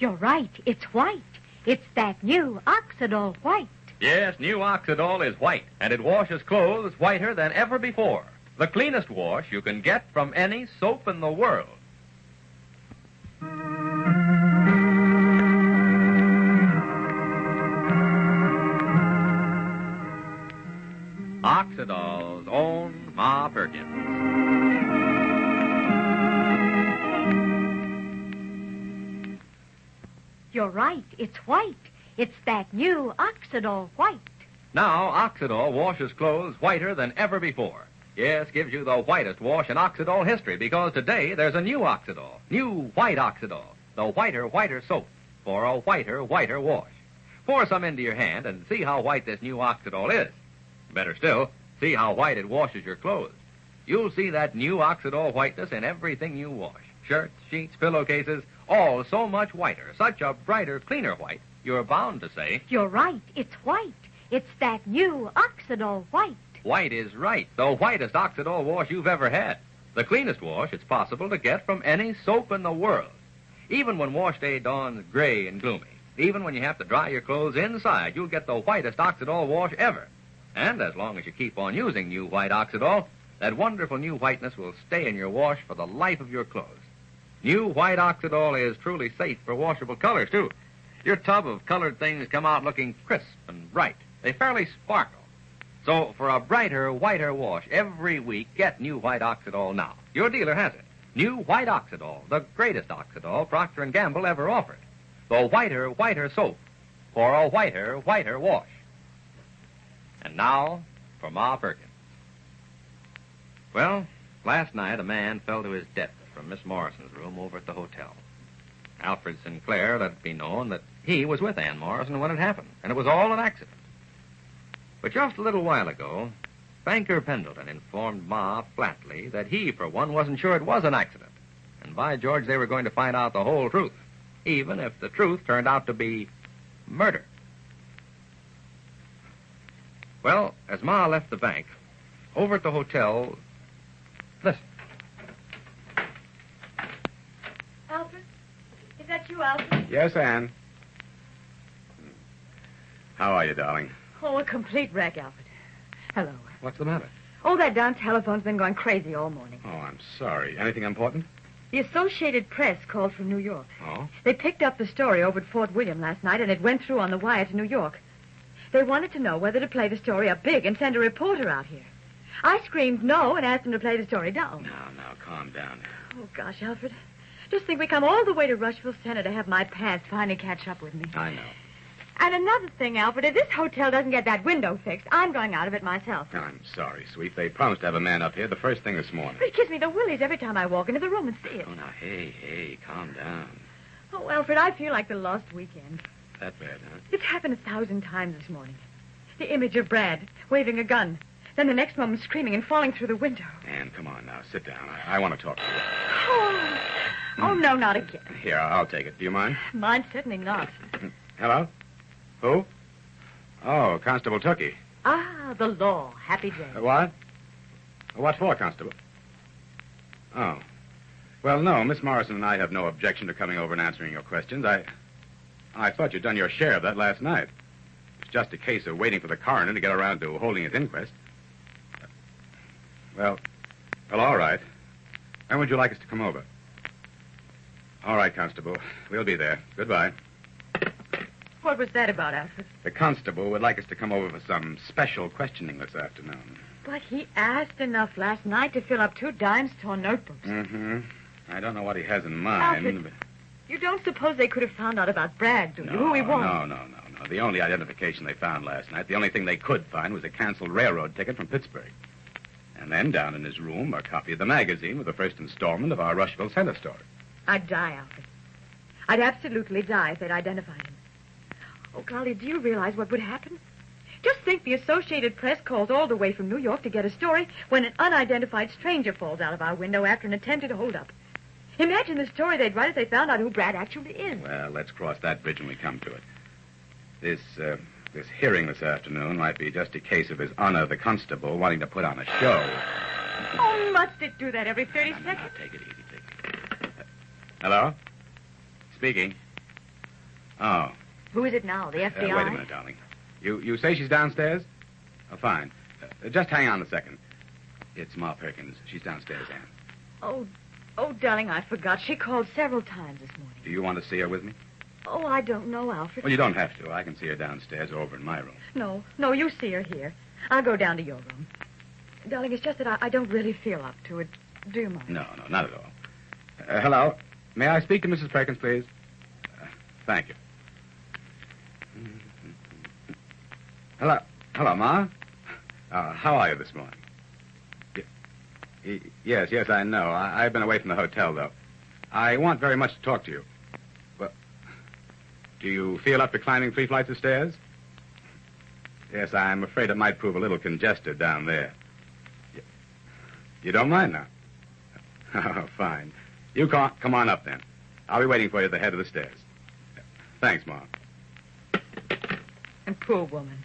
You're right. It's white. It's that new Oxidol white. Yes, new Oxidol is white, and it washes clothes whiter than ever before. The cleanest wash you can get from any soap in the world. Oxidol's own Ma Perkins. You're right. It's white. It's that new Oxidol white. Now, Oxidol washes clothes whiter than ever before. Yes, gives you the whitest wash in Oxidol history, because today there's a new Oxidol. New white Oxidol. The whiter soap for a whiter wash. Pour some into your hand and see how white this new Oxidol is. Better still, see how white it washes your clothes. You'll see that new Oxidol whiteness in everything you wash. Shirts, sheets, pillowcases, all so much whiter, such a brighter, cleaner white, you're bound to say... You're right. It's white. It's that new Oxidol white. White is right. The whitest Oxidol wash you've ever had. The cleanest wash it's possible to get from any soap in the world. Even when wash day dawns gray and gloomy, even when you have to dry your clothes inside, you'll get the whitest Oxidol wash ever. And as long as you keep on using new white Oxidol, that wonderful new whiteness will stay in your wash for the life of your clothes. New white Oxidol is truly safe for washable colors, too. Your tub of colored things come out looking crisp and bright. They fairly sparkle. So for a brighter, whiter wash every week, get new white Oxidol now. Your dealer has it. New white Oxidol, the greatest Oxidol Procter & Gamble ever offered. The whiter soap for a whiter wash. And now for Ma Perkins. Well, last night a man fell to his death from Miss Morrison's room over at the hotel. Alfred Sinclair let it be known that he was with Ann Morrison when it happened, and it was all an accident. But just a little while ago, Banker Pendleton informed Ma flatly that he, for one, wasn't sure it was an accident. And by George, they were going to find out the whole truth, even if the truth turned out to be murder. Well, as Ma left the bank, over at the hotel, listen. Alfred? Is that you, Alfred? Yes, Anne. How are you, darling? Oh, a complete wreck, Alfred. Hello. What's the matter? Oh, that darn telephone's been going crazy all morning. Oh, I'm sorry. Anything important? The Associated Press called from New York. Oh? They picked up the story over at Fort William last night, and it went through on the wire to New York. They wanted to know whether to play the story up big and send a reporter out here. I screamed no and asked them to play the story down. Now, calm down. Oh, gosh, Alfred. Just think we come all the way to Rushville Center to have my pants finally catch up with me. I know. And another thing, Alfred, if this hotel doesn't get that window fixed, I'm going out of it myself. I'm sorry, sweet. They promised to have a man up here the first thing this morning. But it gives me the willies every time I walk into the room and see it. Oh, now, hey, calm down. Oh, Alfred, I feel like the lost weekend. That bad, huh? It's happened 1,000 times this morning. The image of Brad waving a gun, then the next moment screaming and falling through the window. Anne, come on now. Sit down. I want to talk to you. Oh, no, not again. Here, I'll take it. Do you mind? Mine certainly not. Hello? Who? Oh, Constable Tookie. Ah, the law. Happy day. What? What for, Constable? Oh. Well, no, Miss Morrison and I have no objection to coming over and answering your questions. I thought you'd done your share of that last night. It's just a case of waiting for the coroner to get around to holding his inquest. Well, all right. When would you like us to come over? All right, Constable. We'll be there. Goodbye. What was that about, Alfred? The constable would like us to come over for some special questioning this afternoon. But he asked enough last night to fill up 2 dime-store notebooks. Mm-hmm. I don't know what he has in mind. Alfred, but... you don't suppose they could have found out about Brad, do you? Who he was? No. The only identification they found last night, the only thing they could find was a canceled railroad ticket from Pittsburgh. And then down in his room, a copy of the magazine with the first installment of our Rushville Center story. I'd die, Alfred. I'd absolutely die if they'd identified him. Oh, golly, do you realize what would happen? Just think the Associated Press calls all the way from New York to get a story when an unidentified stranger falls out of our window after an attempted holdup. Imagine the story they'd write if they found out who Brad actually is. Well, let's cross that bridge when we come to it. This hearing this afternoon might be just a case of His Honor the Constable wanting to put on a show. Oh, must it do that every 30 seconds? Take it easy, Hello? Speaking. Oh. Who is it now, the FBI? Wait a minute, darling. You say she's downstairs? Oh, fine. Just hang on a second. It's Ma Perkins. She's downstairs, Anne. Oh, darling, I forgot. She called several times this morning. Do you want to see her with me? Oh, I don't know, Alfred. Well, you don't have to. I can see her downstairs or over in my room. No, you see her here. I'll go down to your room. Darling, it's just that I don't really feel up to it. Do you mind? No, not at all. Hello. May I speak to Mrs. Perkins, please? Thank you. Hello, Ma. How are you this morning? Yes, I know. I've been away from the hotel, though. I want very much to talk to you. Well, do you feel up to climbing 3 flights of stairs? Yes, I'm afraid it might prove a little congested down there. You don't mind now? Oh, fine. You come on up, then. I'll be waiting for you at the head of the stairs. Thanks, Ma. And poor woman.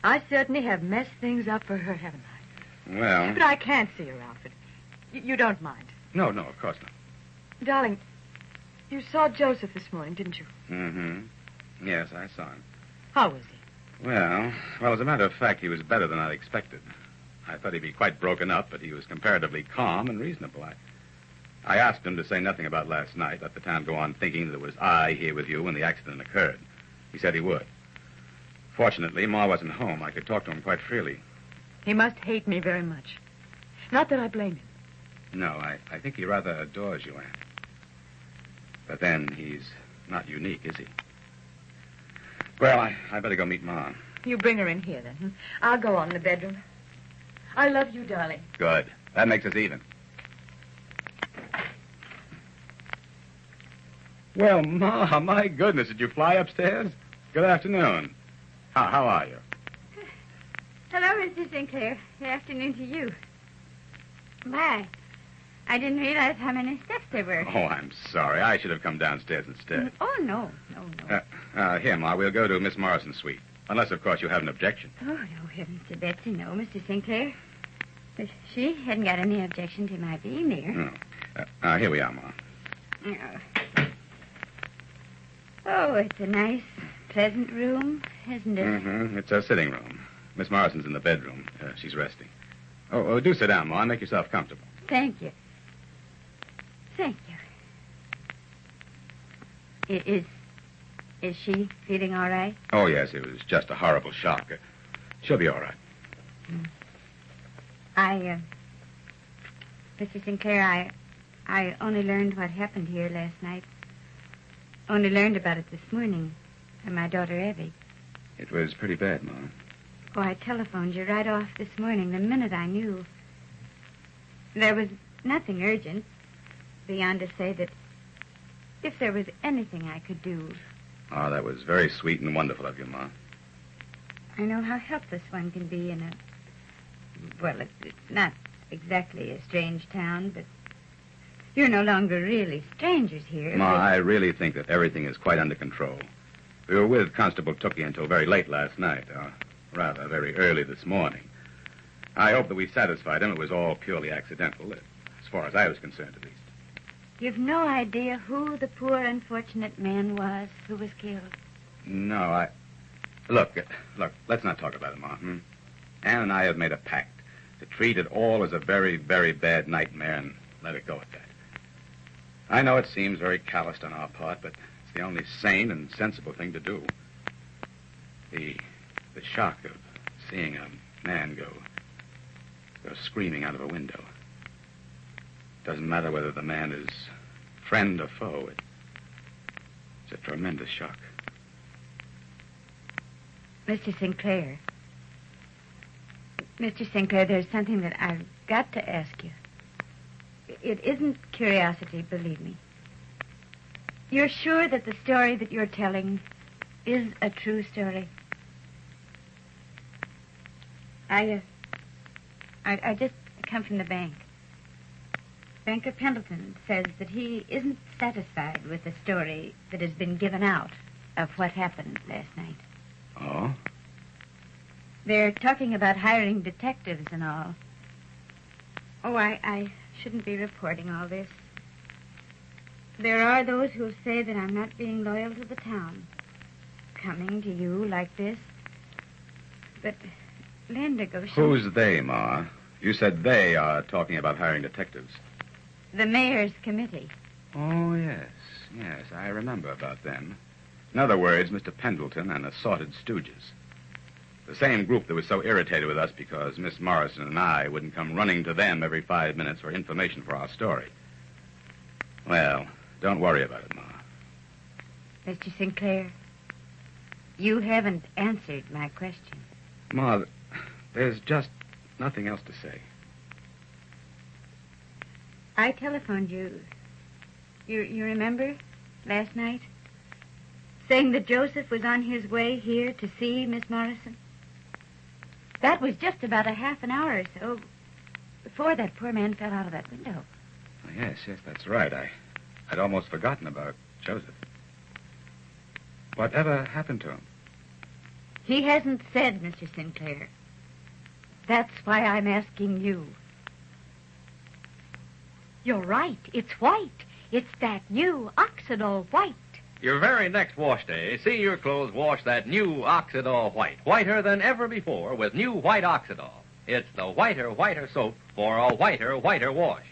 I certainly have messed things up for her, haven't I? Well... But I can't see her, Alfred. You don't mind? No, of course not. Darling, you saw Joseph this morning, didn't you? Mm-hmm. Yes, I saw him. How was he? Well, as a matter of fact, he was better than I'd expected. I thought he'd be quite broken up, but he was comparatively calm and reasonable. I asked him to say nothing about last night, let the town go on thinking that it was I here with you when the accident occurred. He said he would. Fortunately, Ma wasn't home. I could talk to him quite freely. He must hate me very much. Not that I blame him. No, I think he rather adores you, Anne. But then, he's not unique, is he? Well, I better go meet Ma. You bring her in here, then. I'll go on in the bedroom. I love you, darling. Good. That makes us even. Well, Ma, my goodness, did you fly upstairs? Good afternoon. How are you? Hello, Mr. Sinclair. Good afternoon to you. My, I didn't realize how many steps there were. Oh, I'm sorry. I should have come downstairs instead. Oh, no. Here, Ma, we'll go to Miss Morrison's suite. Unless, of course, you have an objection. Oh, no, heavens to Betsy, no, Mr. Sinclair. But she hadn't got any objection to my being there. No. Here we are, Ma. Oh, it's a nice, pleasant room, isn't it? Mm-hmm. It's a sitting room. Miss Morrison's in the bedroom. She's resting. Oh, do sit down, Ma, and make yourself comfortable. Thank you. Is she feeling all right? Oh, yes, it was just a horrible shock. She'll be all right. Mr. Sinclair, I only learned what happened here last night. Only learned about it this morning from my daughter, Evey. It was pretty bad, Ma. Oh, I telephoned you right off this morning, the minute I knew. There was nothing urgent, beyond to say that if there was anything I could do... Oh, that was very sweet and wonderful of you, Ma. I know how helpless one can be in a... Well, it's not exactly a strange town, but you're no longer really strangers here. Ma, I really think that everything is quite under control. We were with Constable Tookie until very late last night, or rather, very early this morning. I hope that we satisfied him. It was all purely accidental, as far as I was concerned, at least. You've no idea who the poor, unfortunate man was who was killed? No, Look, let's not talk about it, Ma. Anne and I have made a pact to treat it all as a very, very bad nightmare and let it go at that. I know it seems very calloused on our part, but it's the only sane and sensible thing to do. The shock of seeing a man go screaming out of a window. Doesn't matter whether the man is friend or foe. It's a tremendous shock. Mr. Sinclair, there's something that I've got to ask you. It isn't curiosity, believe me. You're sure that the story that you're telling is a true story? I just come from the bank. Banker Pendleton says that he isn't satisfied with the story that has been given out of what happened last night. Oh? They're talking about hiring detectives and all. Oh, I shouldn't be reporting all this. There are those who say that I'm not being loyal to the town. Coming to you like this. But Linda goes... Who's they, Ma? You said they are talking about hiring detectives. The mayor's committee. Oh, yes. Yes, I remember about them. In other words, Mr. Pendleton and assorted stooges. The same group that was so irritated with us because Miss Morrison and I wouldn't come running to them every 5 minutes for information for our story. Well, don't worry about it, Ma. Mr. Sinclair, you haven't answered my question. Ma, there's just nothing else to say. I telephoned you. You remember? Last night? Saying that Joseph was on his way here to see Miss Morrison? That was just about a half an hour or so before that poor man fell out of that window. Oh, yes, that's right. I'd almost forgotten about Joseph. Whatever happened to him? He hasn't said, Mr. Sinclair. That's why I'm asking you. You're right. It's white. It's that new Oxidol white. Your very next wash day, see your clothes wash that new Oxidol white. Whiter than ever before with new white Oxidol. It's the whiter soap for a whiter wash.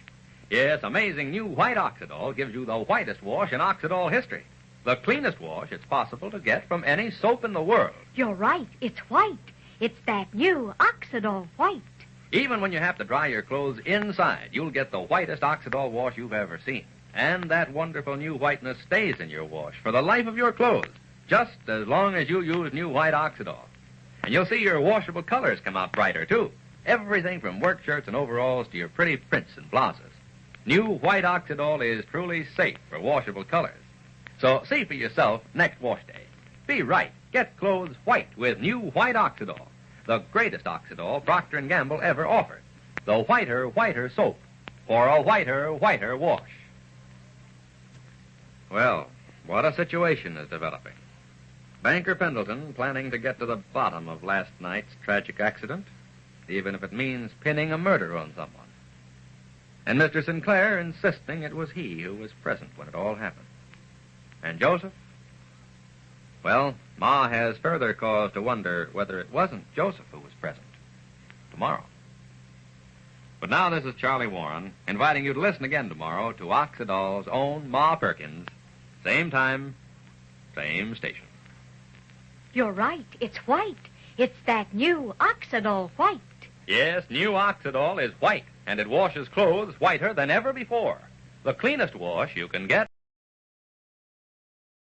Yes, amazing new white Oxidol gives you the whitest wash in Oxidol history. The cleanest wash it's possible to get from any soap in the world. You're right. It's white. It's that new Oxidol white. Even when you have to dry your clothes inside, you'll get the whitest Oxidol wash you've ever seen. And that wonderful new whiteness stays in your wash for the life of your clothes, just as long as you use new white Oxidol. And you'll see your washable colors come out brighter, too. Everything from work shirts and overalls to your pretty prints and blouses. New white Oxidol is truly safe for washable colors. So see for yourself next wash day. Be right. Get clothes white with new white Oxidol. The greatest Oxidol Procter & Gamble ever offered. The whiter soap for a whiter wash. Well, what a situation is developing. Banker Pendleton planning to get to the bottom of last night's tragic accident, even if it means pinning a murder on someone. And Mr. Sinclair insisting it was he who was present when it all happened. And Joseph? Well, Ma has further cause to wonder whether it wasn't Joseph who was present. Tomorrow. But now this is Charlie Warren, inviting you to listen again tomorrow to Oxidol's own Ma Perkins. Same time, same station. You're right. It's white. It's that new Oxidol white. Yes, new Oxidol is white, and it washes clothes whiter than ever before. The cleanest wash you can get.